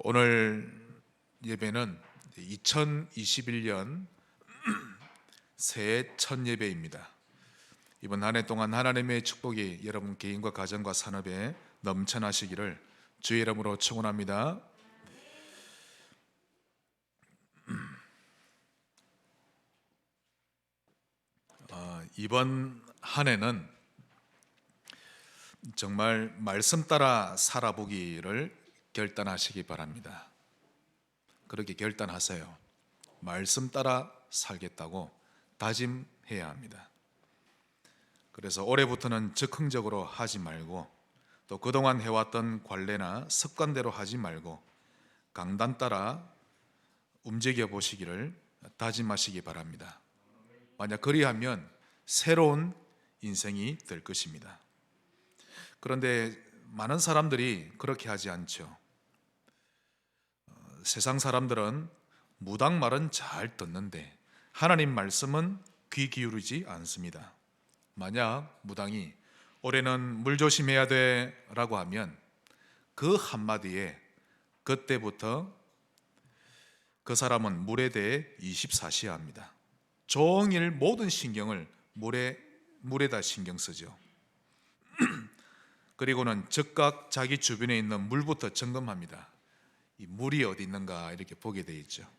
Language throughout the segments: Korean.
오늘 예배는 2021년 새해 첫 예배입니다. 이번 한 해 동안 하나님의 축복이 여러분 개인과 가정과 산업에 넘쳐나시기를 주의 이름으로 축원합니다. 이번 한 해는 정말 말씀 따라 살아보기를 결단하시기 바랍니다. 그렇게 결단하세요. 말씀 따라 살겠다고 다짐해야 합니다. 그래서 올해부터는 즉흥적으로 하지 말고, 또 그동안 해왔던 관례나 습관대로 하지 말고 강단 따라 움직여 보시기를 다짐하시기 바랍니다. 만약 그리하면 새로운 인생이 될 것입니다. 그런데 많은 사람들이 그렇게 하지 않죠. 세상 사람들은 무당 말은 잘 듣는데 하나님 말씀은 귀 기울이지 않습니다. 만약 무당이 올해는 물 조심해야 돼 라고 하면 그 한마디에 그때부터 그 사람은 물에 대해 24시야 합니다. 종일 모든 신경을 물에다 신경 쓰죠. 그리고는 즉각 자기 주변에 있는 물부터 점검합니다. 이 물이 어디 있는가 이렇게 보게 돼 있죠.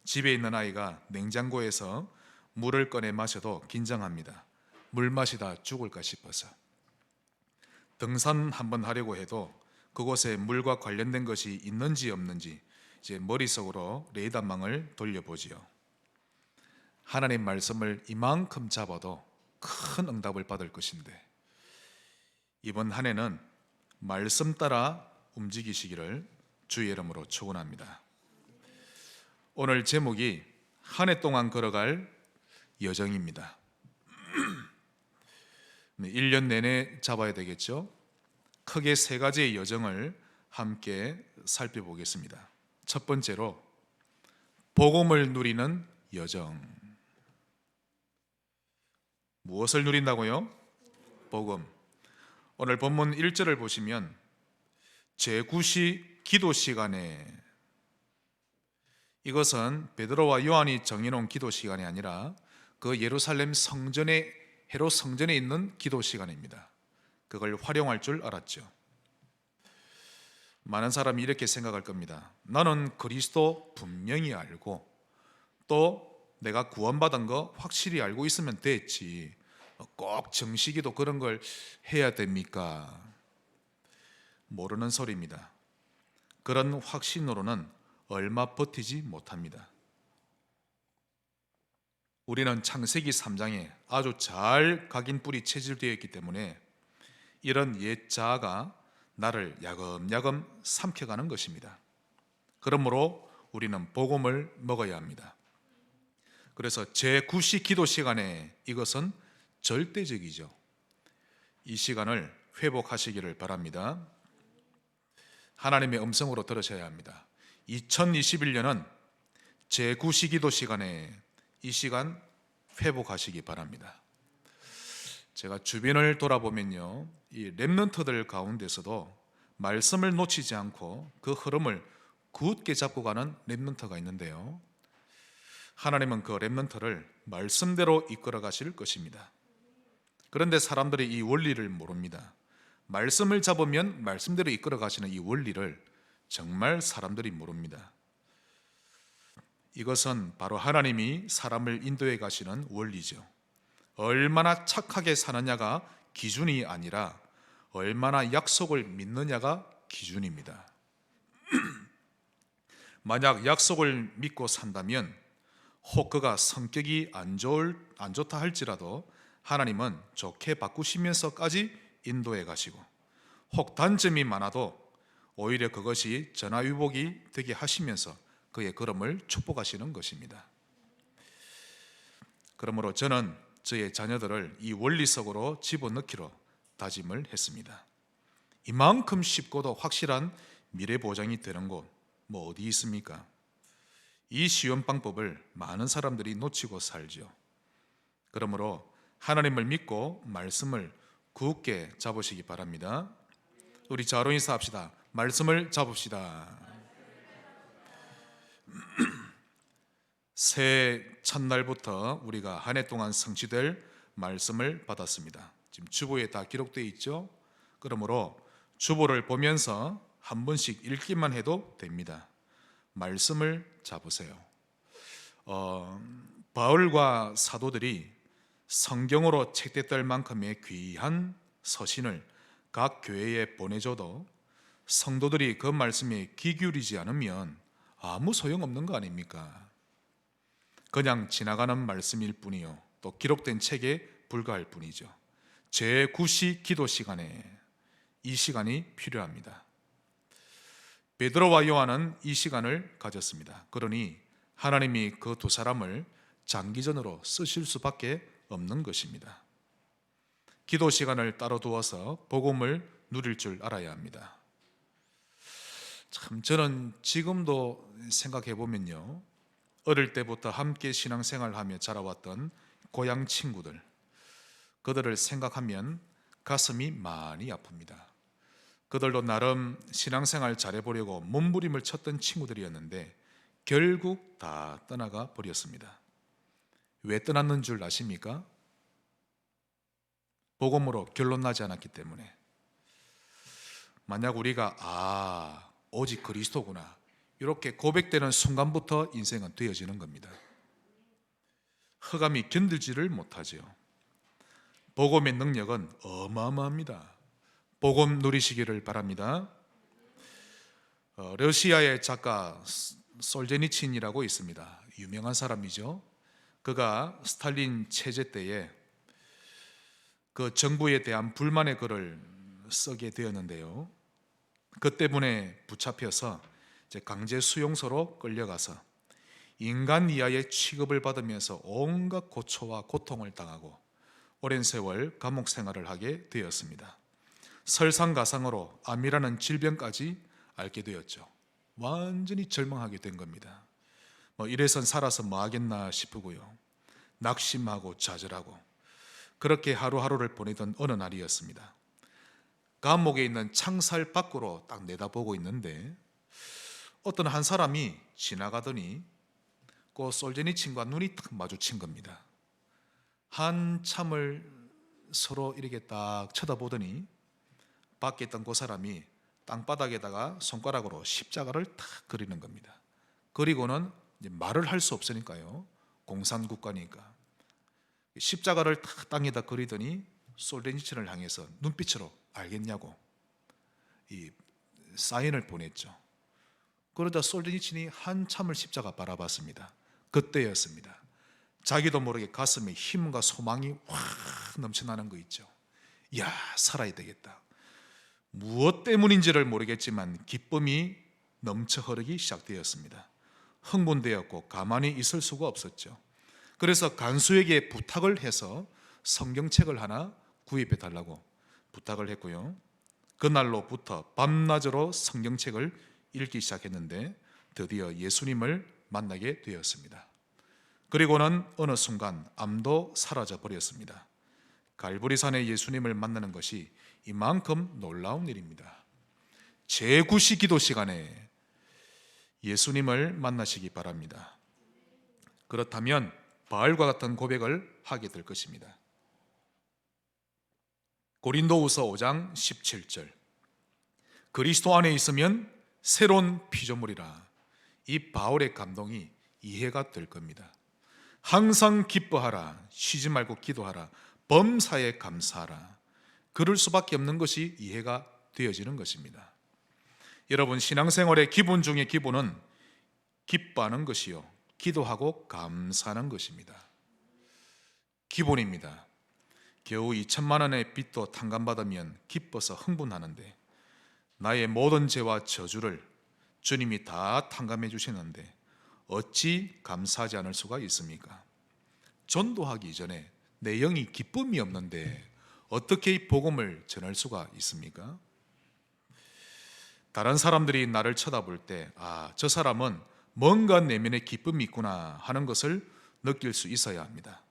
집에 있는 아이가 냉장고에서 물을 꺼내 마셔도 긴장합니다. 물 마시다 죽을까 싶어서. 등산 한번 하려고 해도 그곳에 물과 관련된 것이 있는지 없는지 이제 머릿속으로 레이더망을 돌려보지요. 하나님 말씀을 이만큼 잡아도 큰 응답을 받을 것인데, 이번 한 해는 말씀 따라 움직이시기를 주의 이름으로 축원합니다. 오늘 제목이 한 해 동안 걸어갈 여정입니다. 1년 내내 잡아야 되겠죠. 크게 세 가지의 여정을 함께 살펴보겠습니다. 첫 번째로 복음을 누리는 여정. 무엇을 누린다고요? 복음. 오늘 본문 1절을 보시면 제9시 기도 시간에, 이것은 베드로와 요한이 정해놓은 기도 시간이 아니라 그 예루살렘 성전에, 헤롯 성전에 있는 기도 시간입니다. 그걸 활용할 줄 알았죠. 많은 사람이 이렇게 생각할 겁니다. 나는 그리스도 분명히 알고 또 내가 구원받은 거 확실히 알고 있으면 됐지, 꼭 정시기도 그런 걸 해야 됩니까? 모르는 소리입니다. 그런 확신으로는 얼마 버티지 못합니다. 우리는 창세기 3장에 아주 잘 각인 뿌리 체질되어 있기 때문에 이런 옛 자아가 나를 야금야금 삼켜가는 것입니다. 그러므로 우리는 복음을 먹어야 합니다. 그래서 제9시 기도 시간에 이것은 절대적이죠. 이 시간을 회복하시기를 바랍니다. 하나님의 음성으로 들으셔야 합니다. 2021년은 제9시 기도 시간에 이 시간 회복하시기 바랍니다. 제가 주변을 돌아보면요, 이 렘넌트들 가운데서도 말씀을 놓치지 않고 그 흐름을 굳게 잡고 가는 렘넌트가 있는데요, 하나님은 그 렘넌트를 말씀대로 이끌어 가실 것입니다. 그런데 사람들이 이 원리를 모릅니다. 말씀을 잡으면 말씀대로 이끌어 가시는 이 원리를 정말 사람들이 모릅니다. 이것은 바로 하나님이 사람을 인도해 가시는 원리죠. 얼마나 착하게 사느냐가 기준이 아니라 얼마나 약속을 믿느냐가 기준입니다. 만약 약속을 믿고 산다면 혹 그가 성격이 안 좋다 할지라도 하나님은 좋게 바꾸시면서까지 인도해 가시고, 혹 단점이 많아도 오히려 그것이 전화위복이 되게 하시면서 그의 걸음을 축복하시는 것입니다. 그러므로 저는 저의 자녀들을 이 원리 속으로 집어넣기로 다짐을 했습니다. 이만큼 쉽고도 확실한 미래 보장이 되는 곳 뭐 어디 있습니까? 이 쉬운 방법을 많은 사람들이 놓치고 살죠. 그러므로 하나님을 믿고 말씀을 굳게 잡으시기 바랍니다. 우리 자로 인사합시다. 말씀을 잡읍시다. 새해 첫날부터 우리가 한 해 동안 성취될 말씀을 받았습니다. 지금 주보에 다 기록되어 있죠. 그러므로 주보를 보면서 한 번씩 읽기만 해도 됩니다. 말씀을 잡으세요. 바울과 사도들이 성경으로 책됐을 만큼의 귀한 서신을 각 교회에 보내줘도 성도들이 그 말씀에 귀 기울이지 않으면 아무 소용없는 거 아닙니까? 그냥 지나가는 말씀일 뿐이요, 또 기록된 책에 불과할 뿐이죠. 제9시 기도 시간에 이 시간이 필요합니다. 베드로와 요한은 이 시간을 가졌습니다. 그러니 하나님이 그 두 사람을 장기전으로 쓰실 수밖에 없는 것입니다. 기도 시간을 따로 두어서 복음을 누릴 줄 알아야 합니다. 참, 저는 지금도 생각해 보면요, 어릴 때부터 함께 신앙생활하며 자라왔던 고향 친구들, 그들을 생각하면 가슴이 많이 아픕니다. 그들도 나름 신앙생활 잘해보려고 몸부림을 쳤던 친구들이었는데 결국 다 떠나가 버렸습니다. 왜 떠났는 줄 아십니까? 복음으로 결론 나지 않았기 때문에. 만약 우리가 오직 그리스도구나 이렇게 고백되는 순간부터 인생은 되어지는 겁니다. 흑암이 견딜지를 못하죠. 복음의 능력은 어마어마합니다. 복음 누리시기를 바랍니다. 러시아의 작가 솔제니친이라고 있습니다. 유명한 사람이죠. 그가 스탈린 체제 때에 그 정부에 대한 불만의 글을 쓰게 되었는데요, 그 때문에 붙잡혀서 강제 수용소로 끌려가서 인간 이하의 취급을 받으면서 온갖 고초와 고통을 당하고 오랜 세월 감옥 생활을 하게 되었습니다. 설상가상으로 암이라는 질병까지 앓게 되었죠. 완전히 절망하게 된 겁니다. 이래선 살아서 뭐 하겠나 싶고요, 낙심하고 좌절하고 그렇게 하루하루를 보내던 어느 날이었습니다. 감옥에 있는 창살 밖으로 딱 내다보고 있는데 어떤 한 사람이 지나가더니 그 솔제니친과 눈이 딱 마주친 겁니다. 한참을 서로 이렇게 딱 쳐다보더니 밖에 있던 그 사람이 땅바닥에다가 손가락으로 십자가를 탁 그리는 겁니다. 그리고는 이제 말을 할 수 없으니까요, 공산국가니까 십자가를 탁 땅에다 그리더니 솔제니친을 향해서 눈빛으로 알겠냐고 이 사인을 보냈죠. 그러자 솔제니친이 한참을 십자가 바라봤습니다. 그때였습니다. 자기도 모르게 가슴에 힘과 소망이 확 넘쳐나는 거 있죠. 야, 살아야 되겠다. 무엇 때문인지를 모르겠지만 기쁨이 넘쳐 흐르기 시작되었습니다. 흥분되었고 가만히 있을 수가 없었죠. 그래서 간수에게 부탁을 해서 성경책을 하나 구입해 달라고 부탁을 했고요, 그날로부터 밤낮으로 성경책을 읽기 시작했는데 드디어 예수님을 만나게 되었습니다. 그리고는 어느 순간 암도 사라져 버렸습니다. 갈보리산에 예수님을 만나는 것이 이만큼 놀라운 일입니다. 제9시 기도 시간에 예수님을 만나시기 바랍니다. 그렇다면 바울과 같은 고백을 하게 될 것입니다. 고린도후서 5장 17절, 그리스도 안에 있으면 새로운 피조물이라. 이 바울의 감동이 이해가 될 겁니다. 항상 기뻐하라, 쉬지 말고 기도하라, 범사에 감사하라. 그럴 수밖에 없는 것이 이해가 되어지는 것입니다. 여러분, 신앙생활의 기본 중의 기본은 기뻐하는 것이요, 기도하고 감사하는 것입니다. 기본입니다. 겨우 2천만 원의 빚도 탕감받으면 기뻐서 흥분하는데 나의 모든 죄와 저주를 주님이 다 탕감해 주시는데 어찌 감사하지 않을 수가 있습니까? 전도하기 전에 내 영이 기쁨이 없는데 어떻게 이 복음을 전할 수가 있습니까? 다른 사람들이 나를 쳐다볼 때 저 사람은 뭔가 내면에 기쁨이 있구나 하는 것을 느낄 수 있어야 합니다.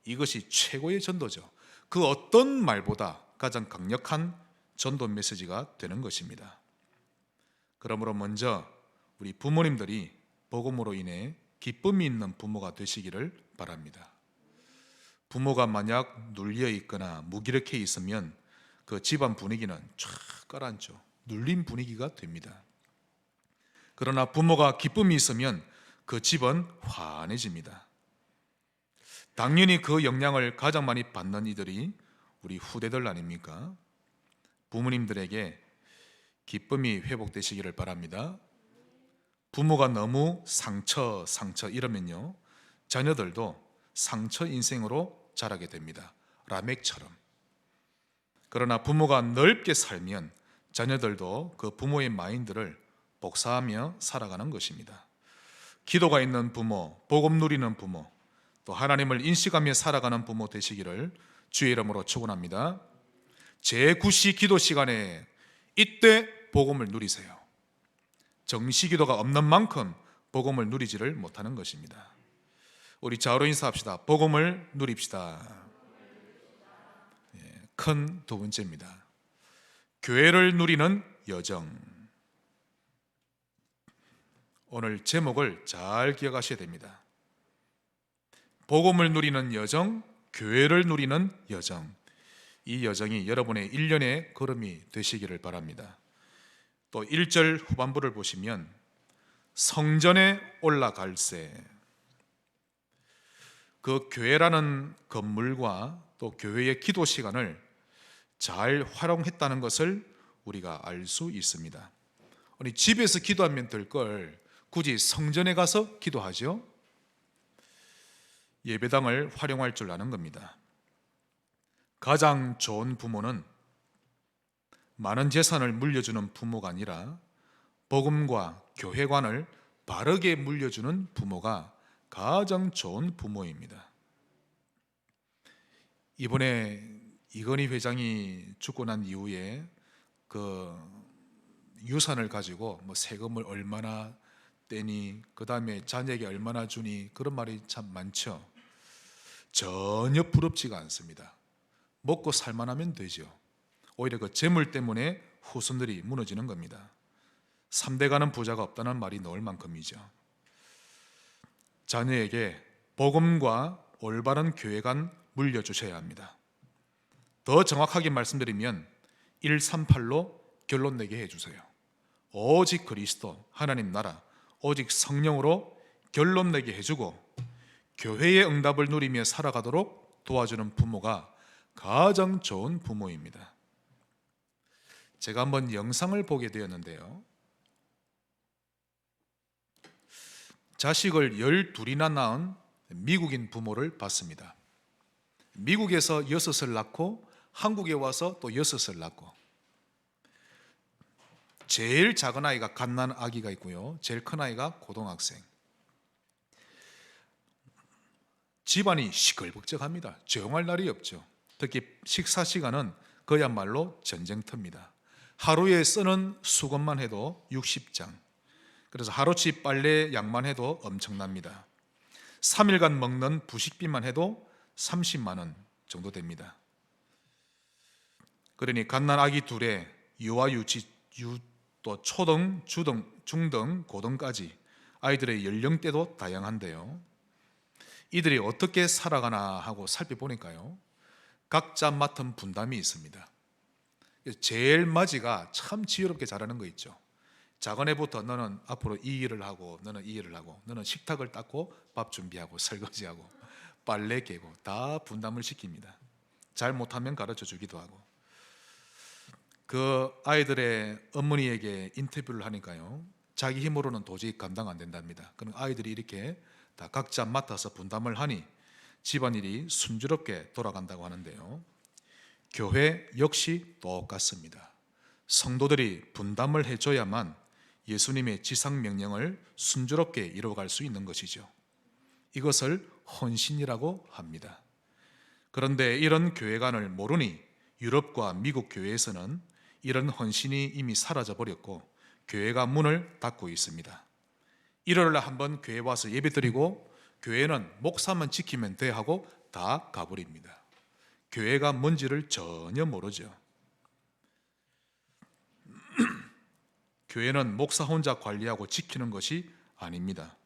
이것이 최고의 전도죠. 그 어떤 말보다 가장 강력한 전도 메시지가 되는 것입니다. 그러므로 먼저 우리 부모님들이 복음으로 인해 기쁨이 있는 부모가 되시기를 바랍니다. 부모가 만약 눌려 있거나 무기력해 있으면 그 집안 분위기는 쫙 가라앉죠. 눌린 분위기가 됩니다. 그러나 부모가 기쁨이 있으면 그 집은 환해집니다. 당연히 그 영향을 가장 많이 받는 이들이 우리 후대들 아닙니까? 부모님들에게 기쁨이 회복되시기를 바랍니다. 부모가 너무 상처 이러면요, 자녀들도 상처 인생으로 자라게 됩니다. 라멕처럼. 그러나 부모가 넓게 살면 자녀들도 그 부모의 마인드를 복사하며 살아가는 것입니다. 기도가 있는 부모, 복음 누리는 부모, 또 하나님을 인식하며 살아가는 부모 되시기를 주의 이름으로 축원합니다. 제9시 기도 시간에 이때 복음을 누리세요. 정시 기도가 없는 만큼 복음을 누리지를 못하는 것입니다. 우리 좌우로 인사합시다. 복음을 누립시다. 큰 두 번째입니다. 교회를 누리는 여정. 오늘 제목을 잘 기억하셔야 됩니다. 복음을 누리는 여정, 교회를 누리는 여정. 이 여정이 여러분의 일련의 걸음이 되시기를 바랍니다. 또 1절 후반부를 보시면 성전에 올라갈새. 그 교회라는 건물과 또 교회의 기도 시간을 잘 활용했다는 것을 우리가 알 수 있습니다. 아니, 집에서 기도하면 될 걸 굳이 성전에 가서 기도하죠? 예배당을 활용할 줄 아는 겁니다. 가장 좋은 부모는 많은 재산을 물려주는 부모가 아니라 복음과 교회관을 바르게 물려주는 부모가 가장 좋은 부모입니다. 이번에 이건희 회장이 죽고 난 이후에 그 유산을 가지고 뭐 세금을 얼마나 떼니, 그 다음에 자녀에게 얼마나 주니, 그런 말이 참 많죠. 전혀 부럽지가 않습니다. 먹고 살만하면 되죠. 오히려 그 재물 때문에 후손들이 무너지는 겁니다. 3대 가는 부자가 없다는 말이 나올 만큼이죠. 자녀에게 복음과 올바른 교회관 물려주셔야 합니다. 더 정확하게 말씀드리면 138로 결론 내게 해주세요. 오직 그리스도, 하나님 나라, 오직 성령으로 결론 내게 해주고 교회의 응답을 누리며 살아가도록 도와주는 부모가 가장 좋은 부모입니다. 제가 한번 영상을 보게 되었는데요, 자식을 12이나 낳은 미국인 부모를 봤습니다. 미국에서 6을 낳고 한국에 와서 또 6을 낳고, 제일 작은 아이가 갓난 아기가 있고요, 제일 큰 아이가 고등학생. 집안이 시끌벅적합니다. 조용할 날이 없죠. 특히 식사 시간은 그야말로 전쟁터입니다. 하루에 쓰는 수건만 해도 60장, 그래서 하루치 빨래 양만 해도 엄청납니다. 3일간 먹는 부식비만 해도 30만 원 정도 됩니다. 그러니 갓난 아기 둘에 유아 유치, 또 초등, 중등, 고등까지 아이들의 연령대도 다양한데요, 이들이 어떻게 살아가나 하고 살펴보니까요, 각자 맡은 분담이 있습니다. 제일 맞이가 참 지혜롭게 잘하는 거 있죠. 작은 애부터 너는 앞으로 이 일을 하고, 너는 이 일을 하고, 너는 식탁을 닦고 밥 준비하고 설거지하고 빨래 개고 다 분담을 시킵니다. 잘 못하면 가르쳐 주기도 하고. 그 아이들의 어머니에게 인터뷰를 하니까요, 자기 힘으로는 도저히 감당 안 된답니다. 그럼 아이들이 이렇게 다 각자 맡아서 분담을 하니 집안일이 순조롭게 돌아간다고 하는데요, 교회 역시 똑같습니다. 성도들이 분담을 해줘야만 예수님의 지상명령을 순조롭게 이루어갈 수 있는 것이죠. 이것을 헌신이라고 합니다. 그런데 이런 교회관을 모르니 유럽과 미국 교회에서는 이런 헌신이 이미 사라져버렸고 교회가 문을 닫고 있습니다. 일요일날 한번 교회 와서 예배드리고 교회는 목사만 지키면 돼 하고 다 가버립니다. 교회가 뭔지를 전혀 모르죠. 교회는 목사 혼자 관리하고 지키는 것이 아닙니다.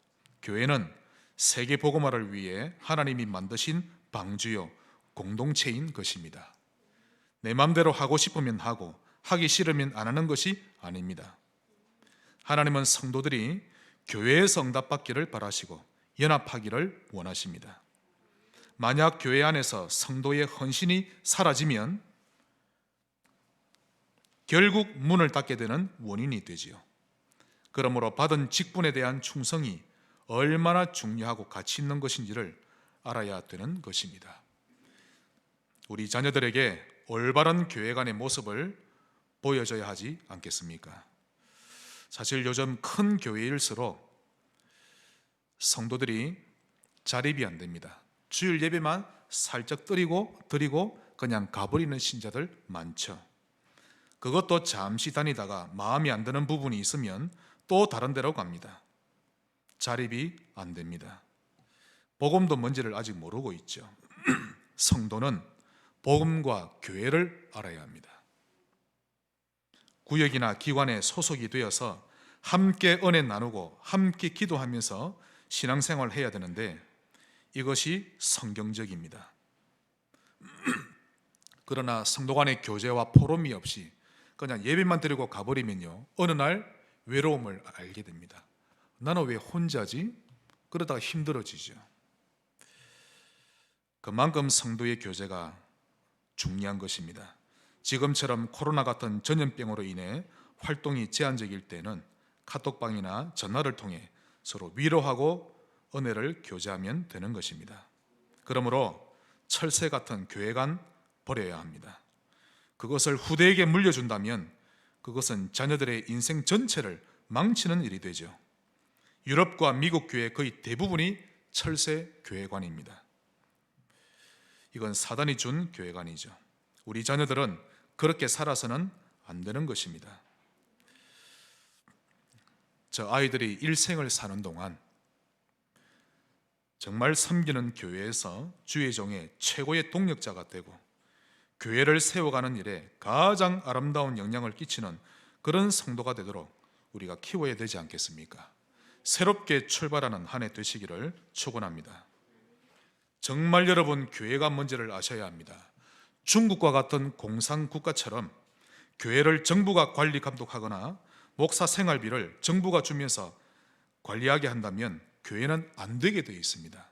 교회는 세계 복음화를 위해 하나님이 만드신 방주요 공동체인 것입니다. 내 마음대로 하고 싶으면 하고 하기 싫으면 안 하는 것이 아닙니다. 하나님은 성도들이 교회에서 응답받기를 바라시고 연합하기를 원하십니다. 만약 교회 안에서 성도의 헌신이 사라지면 결국 문을 닫게 되는 원인이 되지요. 그러므로 받은 직분에 대한 충성이 얼마나 중요하고 가치 있는 것인지를 알아야 되는 것입니다. 우리 자녀들에게 올바른 교회관의 모습을 보여줘야 하지 않겠습니까? 사실 요즘 큰 교회일수록 성도들이 자립이 안 됩니다. 주일 예배만 살짝 드리고 그냥 가버리는 신자들 많죠. 그것도 잠시 다니다가 마음에 안 드는 부분이 있으면 또 다른 데로 갑니다. 자립이 안 됩니다. 복음도 뭔지를 아직 모르고 있죠. 성도는 복음과 교회를 알아야 합니다. 구역이나 기관에 소속이 되어서 함께 은혜 나누고 함께 기도하면서 신앙생활을 해야 되는데 이것이 성경적입니다. 그러나 성도 간의 교제와 포럼이 없이 그냥 예배만 드리고 가버리면요, 어느 날 외로움을 알게 됩니다. 나는 왜 혼자지? 그러다가 힘들어지죠. 그만큼 성도의 교제가 중요한 것입니다. 지금처럼 코로나 같은 전염병으로 인해 활동이 제한적일 때는 카톡방이나 전화를 통해 서로 위로하고 은혜를 교제하면 되는 것입니다. 그러므로 철새 같은 교회관 버려야 합니다. 그것을 후대에게 물려준다면 그것은 자녀들의 인생 전체를 망치는 일이 되죠. 유럽과 미국 교회 거의 대부분이 철새 교회관입니다. 이건 사단이 준 교회관이죠. 우리 자녀들은 그렇게 살아서는 안 되는 것입니다. 저 아이들이 일생을 사는 동안 정말 섬기는 교회에서 주의 종의 최고의 동력자가 되고 교회를 세워가는 일에 가장 아름다운 영향을 끼치는 그런 성도가 되도록 우리가 키워야 되지 않겠습니까? 새롭게 출발하는 한 해 되시기를 축원합니다. 정말 여러분 교회가 뭔지를 아셔야 합니다. 중국과 같은 공산국가처럼 교회를 정부가 관리 감독하거나 목사 생활비를 정부가 주면서 관리하게 한다면 교회는 안 되게 되어 있습니다.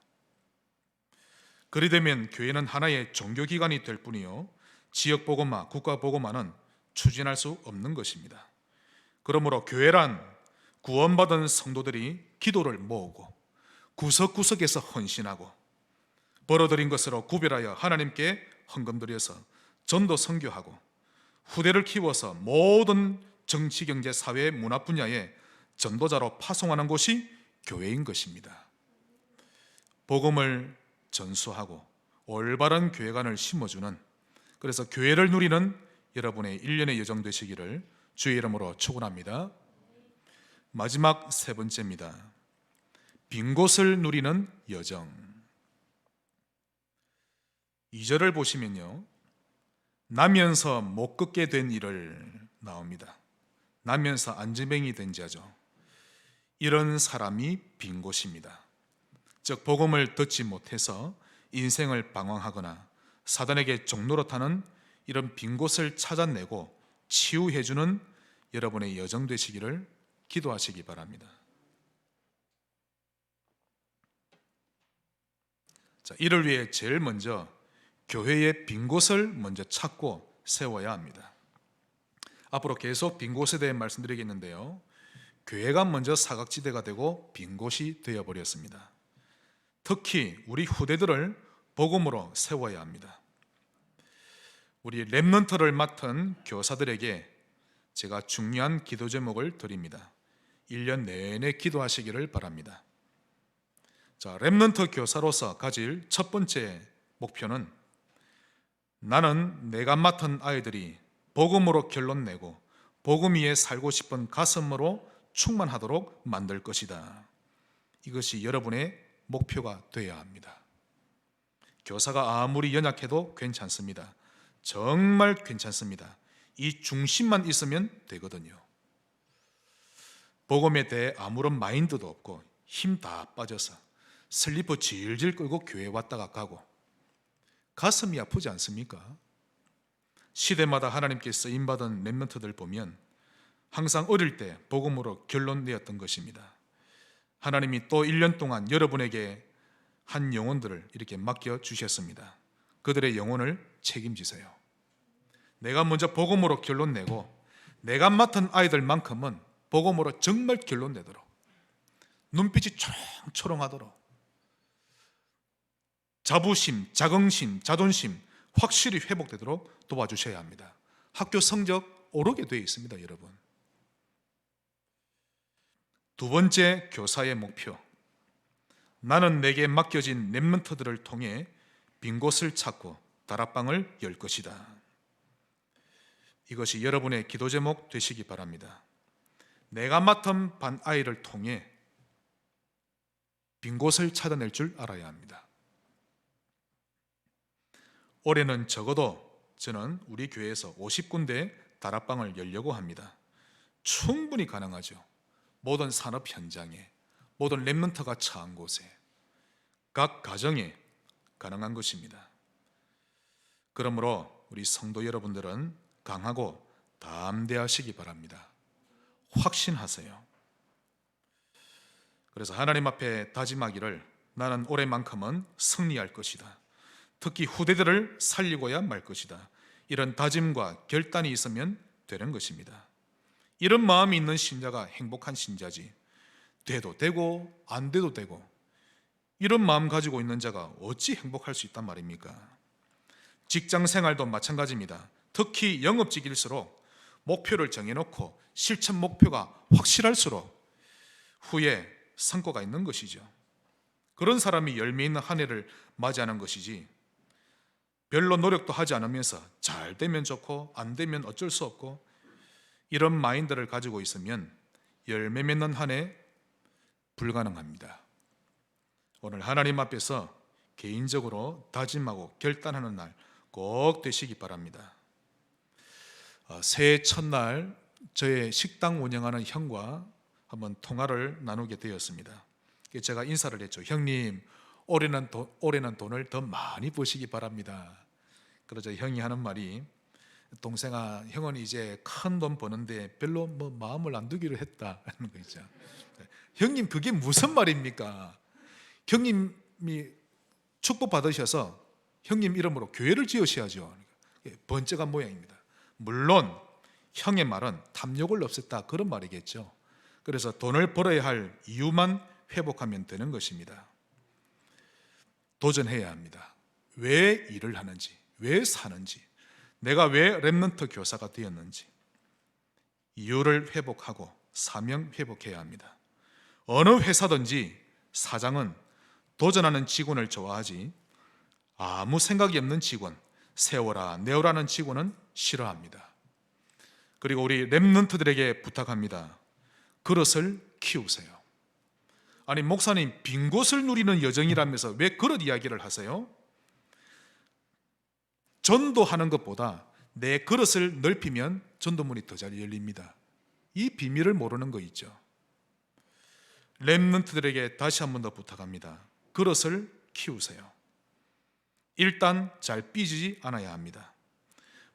그리 되면 교회는 하나의 종교기관이 될 뿐이요, 지역복음화, 국가복음화는 추진할 수 없는 것입니다. 그러므로 교회란 구원받은 성도들이 기도를 모으고 구석구석에서 헌신하고 벌어들인 것으로 구별하여 하나님께 헌금드려서 전도 선교하고 후대를 키워서 모든 정치, 경제, 사회, 문화 분야에 전도자로 파송하는 곳이 교회인 것입니다. 복음을 전수하고 올바른 교회관을 심어주는, 그래서 교회를 누리는 여러분의 1년의 여정 되시기를 주의 이름으로 축원합니다. 마지막 세 번째입니다. 빈 곳을 누리는 여정. 2절을 보시면요, 나면서 못 걷게 된 일을 나옵니다. 나면서 안진뱅이 된 자죠. 이런 사람이 빈 곳입니다. 즉 복음을 듣지 못해서 인생을 방황하거나 사단에게 종노릇하는 이런 빈 곳을 찾아내고 치유해주는 여러분의 여정 되시기를 기도하시기 바랍니다. 자, 이를 위해 제일 먼저 교회의 빈 곳을 먼저 찾고 세워야 합니다. 앞으로 계속 빈 곳에 대해 말씀드리겠는데요, 교회가 먼저 사각지대가 되고 빈 곳이 되어버렸습니다. 특히 우리 후대들을 복음으로 세워야 합니다. 우리 렘넌트를 맡은 교사들에게 제가 중요한 기도 제목을 드립니다. 1년 내내 기도하시기를 바랍니다. 자, 렘넌트 교사로서 가질 첫 번째 목표는 나는 내가 맡은 아이들이 복음으로 결론 내고 복음 위에 살고 싶은 가슴으로 충만하도록 만들 것이다. 이것이 여러분의 목표가 되어야 합니다. 교사가 아무리 연약해도 괜찮습니다. 정말 괜찮습니다. 이 중심만 있으면 되거든요. 복음에 대해 아무런 마인드도 없고 힘 다 빠져서 슬리퍼 질질 끌고 교회 왔다가 가고 가슴이 아프지 않습니까? 시대마다 하나님께 쓰임받은 렘넌트들 보면 항상 어릴 때 복음으로 결론 내었던 것입니다. 하나님이 또 1년 동안 여러분에게 한 영혼들을 이렇게 맡겨주셨습니다. 그들의 영혼을 책임지세요. 내가 먼저 복음으로 결론 내고 내가 맡은 아이들만큼은 복음으로 정말 결론 내도록, 눈빛이 초롱초롱하도록, 자부심, 자긍심, 자존심 확실히 회복되도록 도와주셔야 합니다. 학교 성적 오르게 되어 있습니다, 여러분. 두 번째 교사의 목표, 나는 내게 맡겨진 렘넌트들을 통해 빈 곳을 찾고 다락방을 열 것이다. 이것이 여러분의 기도 제목 되시기 바랍니다. 내가 맡은 반 아이를 통해 빈 곳을 찾아낼 줄 알아야 합니다. 올해는 적어도 저는 우리 교회에서 50군데 다락방을 열려고 합니다. 충분히 가능하죠. 모든 산업 현장에, 모든 렘넌트가 처한 곳에, 각 가정에 가능한 것입니다. 그러므로 우리 성도 여러분들은 강하고 담대하시기 바랍니다. 확신하세요. 그래서 하나님 앞에 다짐하기를, 나는 올해만큼은 승리할 것이다. 특히 후대들을 살리고야 말 것이다. 이런 다짐과 결단이 있으면 되는 것입니다. 이런 마음이 있는 신자가 행복한 신자지, 돼도 되고 안 돼도 되고 이런 마음 가지고 있는 자가 어찌 행복할 수 있단 말입니까? 직장 생활도 마찬가지입니다. 특히 영업직일수록 목표를 정해놓고 실천 목표가 확실할수록 후에 성과가 있는 것이죠. 그런 사람이 열매 있는 한 해를 맞이하는 것이지, 별로 노력도 하지 않으면서 잘 되면 좋고 안 되면 어쩔 수 없고 이런 마인드를 가지고 있으면 열매 맺는 한 해 불가능합니다. 오늘 하나님 앞에서 개인적으로 다짐하고 결단하는 날 꼭 되시기 바랍니다. 새해 첫날 저의 식당 운영하는 형과 한번 통화를 나누게 되었습니다. 제가 인사를 했죠. 형님, 올해는 돈을 더 많이 버시기 바랍니다. 그러자 형이 하는 말이, 동생아, 형은 이제 큰 돈 버는데 별로 마음을 안 두기로 했다 하는 거 있죠. 형님, 그게 무슨 말입니까? 형님이 축복 받으셔서 형님 이름으로 교회를 지으셔야죠. 번쩍한 모양입니다. 물론 형의 말은 탐욕을 없앴다 그런 말이겠죠. 그래서 돈을 벌어야 할 이유만 회복하면 되는 것입니다. 도전해야 합니다. 왜 일을 하는지, 왜 사는지, 내가 왜 렘넌트 교사가 되었는지 이유를 회복하고 사명 회복해야 합니다. 어느 회사든지 사장은 도전하는 직원을 좋아하지 아무 생각이 없는 직원, 세워라 내어라는 직원은 싫어합니다. 그리고 우리 렘넌트들에게 부탁합니다. 그릇을 키우세요. 아니, 목사님, 빈 곳을 누리는 여정이라면서 왜 그릇 이야기를 하세요? 전도하는 것보다 내 그릇을 넓히면 전도문이 더 잘 열립니다. 이 비밀을 모르는 거 있죠. 렘넌트들에게 다시 한 번 더 부탁합니다. 그릇을 키우세요. 일단 잘 삐지지 않아야 합니다.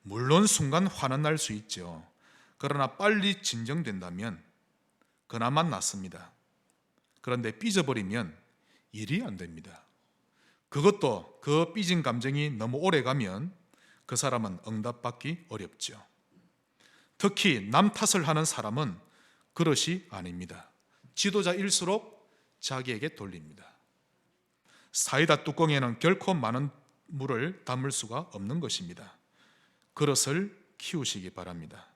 물론 순간 화는 날 수 있죠. 그러나 빨리 진정된다면 그나마 낫습니다. 그런데 삐져버리면 일이 안 됩니다. 그것도 그 삐진 감정이 너무 오래 가면 그 사람은 응답받기 어렵죠. 특히 남 탓을 하는 사람은 그릇이 아닙니다. 지도자일수록 자기에게 돌립니다. 사이다 뚜껑에는 결코 많은 물을 담을 수가 없는 것입니다. 그릇을 키우시기 바랍니다.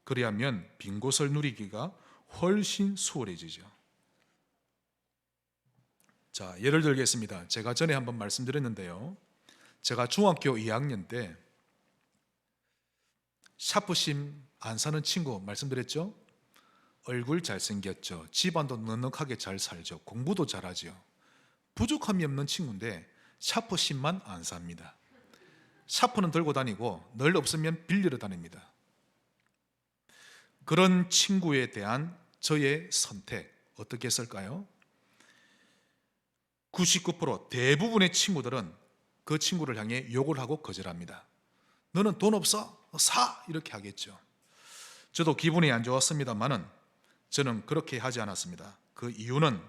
그리하면 빈 곳을 누리기가 훨씬 수월해지죠. 자, 예를 들겠습니다. 제가 전에 한번 말씀드렸는데요. 제가 중학교 2학년 때 샤프심 안 사는 친구 말씀드렸죠? 얼굴 잘생겼죠. 집안도 넉넉하게 잘 살죠. 공부도 잘하죠. 부족함이 없는 친구인데 샤프심만 안 삽니다. 샤프는 들고 다니고 늘 없으면 빌리러 다닙니다. 그런 친구에 대한 저의 선택 어떻게 했을까요? 99% 대부분의 친구들은 그 친구를 향해 욕을 하고 거절합니다. 너는 돈 없어? 사! 이렇게 하겠죠. 저도 기분이 안 좋았습니다만은 저는 그렇게 하지 않았습니다. 그 이유는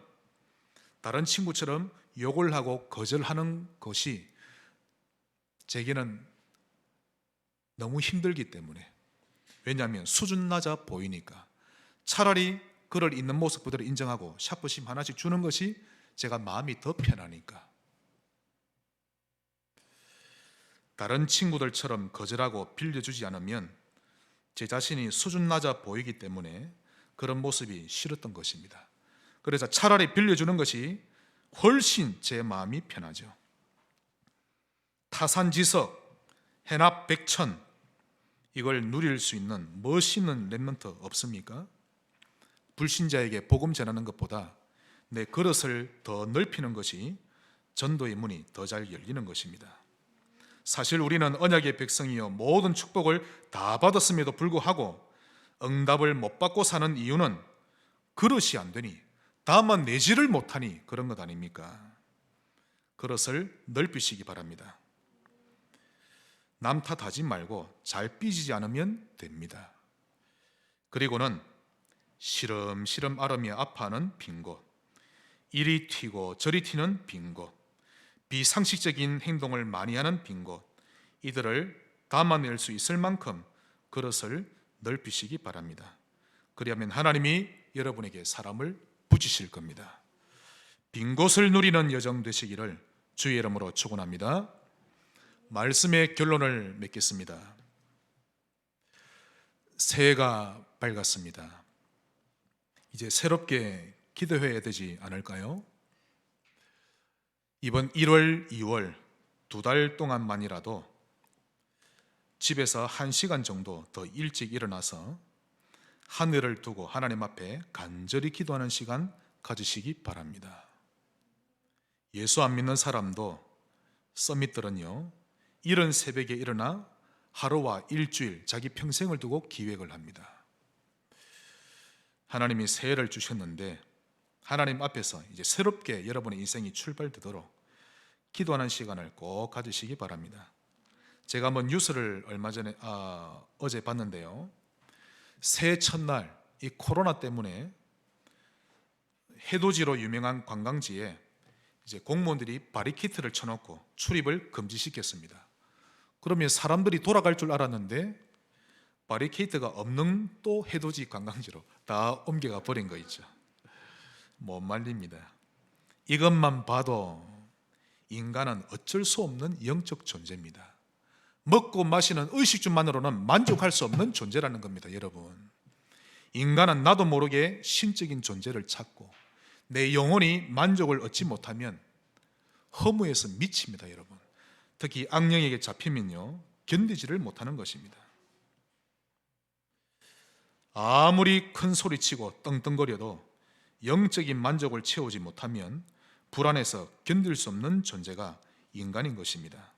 다른 친구처럼 욕을 하고 거절하는 것이 제게는 너무 힘들기 때문에, 왜냐하면 수준 낮아 보이니까. 차라리 그를 있는 모습 그대로 인정하고 샤프심 하나씩 주는 것이 제가 마음이 더 편하니까. 다른 친구들처럼 거절하고 빌려주지 않으면 제 자신이 수준 낮아 보이기 때문에 그런 모습이 싫었던 것입니다. 그래서 차라리 빌려주는 것이 훨씬 제 마음이 편하죠. 타산지석, 해납 백천, 이걸 누릴 수 있는 멋있는 랩런트 없습니까? 불신자에게 복음 전하는 것보다 내 그릇을 더 넓히는 것이 전도의 문이 더 잘 열리는 것입니다. 사실 우리는 언약의 백성이요 모든 축복을 다 받았음에도 불구하고 응답을 못 받고 사는 이유는 그릇이 안 되니, 다만 내지를 못하니 그런 것 아닙니까? 그릇을 넓히시기 바랍니다. 남 탓하지 말고 잘 삐지지 않으면 됩니다. 그리고는 시름시름 앓으며 아파하는 빈 곳, 이리 튀고 저리 튀는 빈 곳, 비상식적인 행동을 많이 하는 빈 곳, 이들을 담아낼 수 있을 만큼 그릇을 넓히시기 바랍니다. 그리하면 하나님이 여러분에게 사람을 붙이실 겁니다. 빈 곳을 누리는 여정 되시기를 주의 이름으로 축원합니다. 말씀의 결론을 맺겠습니다. 새해가 밝았습니다. 이제 새롭게 기도해야 되지 않을까요? 이번 1월, 2월 2달 동안만이라도 집에서 1시간 정도 더 일찍 일어나서 하늘을 두고 하나님 앞에 간절히 기도하는 시간 가지시기 바랍니다. 예수 안 믿는 사람도 서밋들은요, 이른 새벽에 일어나 하루와 일주일, 자기 평생을 두고 기획을 합니다. 하나님이 새해를 주셨는데 하나님 앞에서 이제 새롭게 여러분의 인생이 출발되도록 기도하는 시간을 꼭 가지시기 바랍니다. 제가 한번 뉴스를 얼마 전에 어제 봤는데요, 새해 첫날 이 코로나 때문에 해돋이로 유명한 관광지에 이제 공무원들이 바리케이트를 쳐놓고 출입을 금지시켰습니다. 그러면 사람들이 돌아갈 줄 알았는데 바리케이트가 없는 또 해돋이 관광지로 다 옮겨가 버린 거 있죠. 못 말립니다. 이것만 봐도 인간은 어쩔 수 없는 영적 존재입니다. 먹고 마시는 의식주만으로는 만족할 수 없는 존재라는 겁니다. 여러분, 인간은 나도 모르게 신적인 존재를 찾고 내 영혼이 만족을 얻지 못하면 허무해서 미칩니다. 여러분, 특히 악령에게 잡히면요 견디지를 못하는 것입니다. 아무리 큰 소리치고 떵떵거려도 영적인 만족을 채우지 못하면 불안해서 견딜 수 없는 존재가 인간인 것입니다.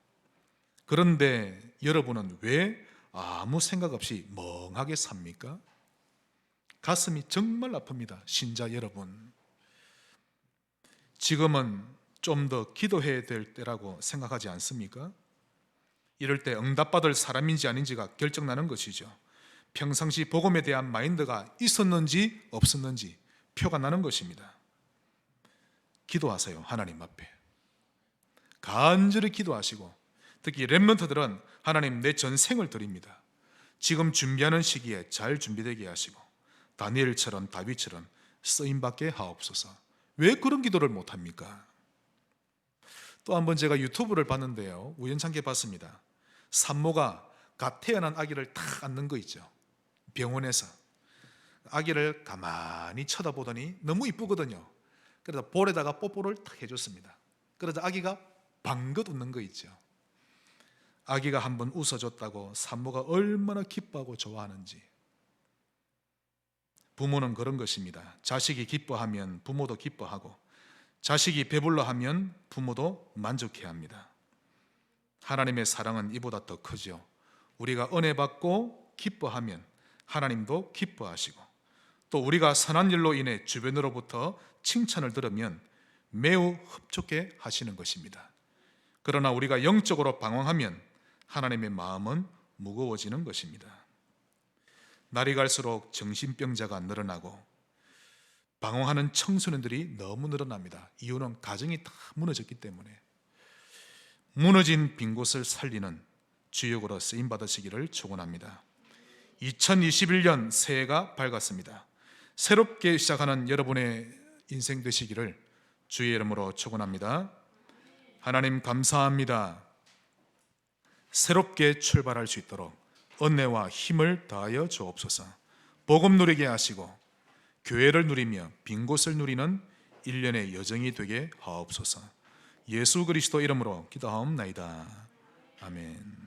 그런데 여러분은 왜 아무 생각 없이 멍하게 삽니까? 가슴이 정말 아픕니다. 신자 여러분, 지금은 좀 더 기도해야 될 때라고 생각하지 않습니까? 이럴 때 응답받을 사람인지 아닌지가 결정나는 것이죠. 평상시 복음에 대한 마인드가 있었는지 없었는지 표가 나는 것입니다. 기도하세요. 하나님 앞에 간절히 기도하시고, 특히 렘넌트들은 하나님 내 전생을 드립니다. 지금 준비하는 시기에 잘 준비되게 하시고 다니엘처럼 다윗처럼 쓰임받게 하옵소서. 왜 그런 기도를 못합니까? 또 한번 제가 유튜브를 봤는데요, 우연찮게 봤습니다. 산모가 갓 태어난 아기를 탁 안는 거 있죠. 병원에서 아기를 가만히 쳐다보더니 너무 이쁘거든요. 그래서 볼에다가 뽀뽀를 탁 해줬습니다. 그래서 아기가 방긋 웃는 거 있죠. 아기가 한번 웃어줬다고 산모가 얼마나 기뻐하고 좋아하는지. 부모는 그런 것입니다. 자식이 기뻐하면 부모도 기뻐하고, 자식이 배불러 하면 부모도 만족해야 합니다. 하나님의 사랑은 이보다 더 크죠. 우리가 은혜 받고 기뻐하면 하나님도 기뻐하시고, 또 우리가 선한 일로 인해 주변으로부터 칭찬을 들으면 매우 흡족해 하시는 것입니다. 그러나 우리가 영적으로 방황하면 하나님의 마음은 무거워지는 것입니다. 날이 갈수록 정신병자가 늘어나고 방황하는 청소년들이 너무 늘어납니다. 이유는 가정이 다 무너졌기 때문에. 무너진 빈 곳을 살리는 주역으로 쓰임 받으시기를 축원합니다. 2021년 새해가 밝았습니다. 새롭게 시작하는 여러분의 인생 되시기를 주의 이름으로 축원합니다. 하나님 감사합니다. 새롭게 출발할 수 있도록 은혜와 힘을 다하여 주옵소서. 복음 누리게 하시고 교회를 누리며 빈 곳을 누리는 일련의 여정이 되게 하옵소서. 예수 그리스도 이름으로 기도하옵나이다. 아멘.